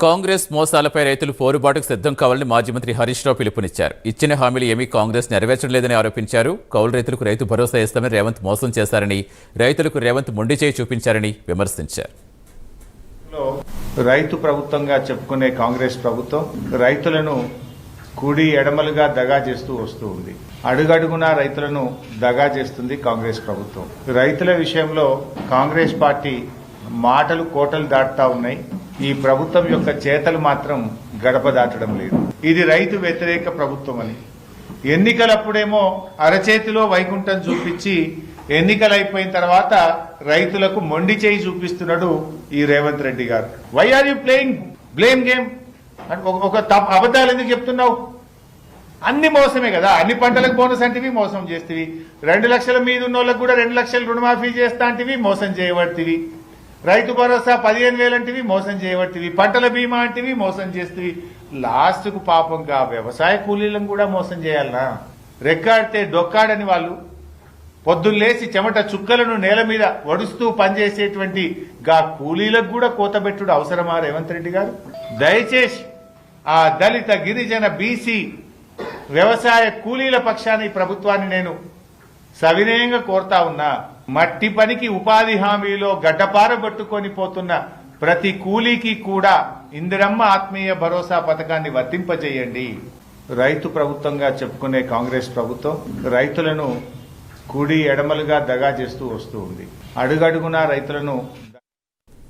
కాంగ్రెస్ మోసాలపై రైతులు పోరుబాటుకు సిద్ధం కావాలని మాజీ మంత్రి హరీష్ రావు పిలుపునిచ్చారు. ఇచ్చిన హామీలు ఏమీ కాంగ్రెస్ నెరవేర్చలేదని ఆరోపించారు. కౌలు రైతులకు రైతు భరోసా ఇస్తామని రేవంత్ మోసం చేశారని, రైతులకు రేవంత్ మొండి చేయి చూపించారని విమర్శించారు. రైతు ప్రభుత్వంగా చెప్పుకునే కాంగ్రెస్ ప్రభుత్వం రైతులను కుడి ఎడమలుగా దగా చేస్తూ వస్తూ ఉంది. అడుగడుగునా రైతులను దగా చేస్తుంది కాంగ్రెస్ ప్రభుత్వం. రైతుల విషయంలో కాంగ్రెస్ పార్టీ మాటలు కోటలు దాటుతా ఉన్నాయి. ఈ ప్రభుత్వం యొక్క చేతలు మాత్రం గడప దాటడం లేదు. ఇది రైతు వ్యతిరేక ప్రభుత్వం అని ఎన్నికలప్పుడేమో అరచేతిలో వైకుంఠం చూపించి ఎన్నికలు అయిపోయిన తర్వాత రైతులకు మొండి చేయి చూపిస్తున్నాడు ఈ రేవంత్ రెడ్డి గారు. Why are you playing blame game? ఒక అబద్ధాలు ఎందుకు చెప్తున్నావు? అన్ని మోసమే కదా. అన్ని పంటలకు బోనస్ అంటివి మోసం చేస్తేవి, 2 లక్షల మీద ఉన్న వాళ్ళకు కూడా 2 లక్షలు రుణమాఫీ చేస్తా అంటివి మోసం చేయబడితివి, రైతు భరోసా 15,000 అంటివి మోసం చేయబడితివి, పంటల బీమా అంటివి మోసం చేస్తేవి. లాస్ట్కు పాపంగా వ్యవసాయ కూలీలను కూడా మోసం చేయాలనా? రెక్కాడితే డొక్కాడని వాళ్ళు పొద్దున్నేసి చెమట చుక్కలను నేల మీద వడుస్తూ పనిచేసేటువంటి గా కూలీలకు కూడా కోతబెట్టుడు అవసరమా రేవంత్ రెడ్డి గారు? దయచేసి ఆ దళిత గిరిజన బీసీ వ్యవసాయ కూలీల పక్షాన ఈ ప్రభుత్వాన్ని నేను సవినయంగా కోరుతా ఉన్నా. మట్టి పనికి ఉపాధి హామీలో గడ్డపారబట్టుకొని పోతున్న ప్రతి కూలీకి కూడా ఇందిరమ్మ ఆత్మీయ భరోసా పథకాన్ని వర్తింపజేయండి. రైతు ప్రభుత్వంగా చెప్పుకునే కాంగ్రెస్ ప్రభుత్వం రైతులను కుడి ఎడమలుగా దగా చేస్తూ వస్తూ ఉంది. అడుగడుగునా రైతులను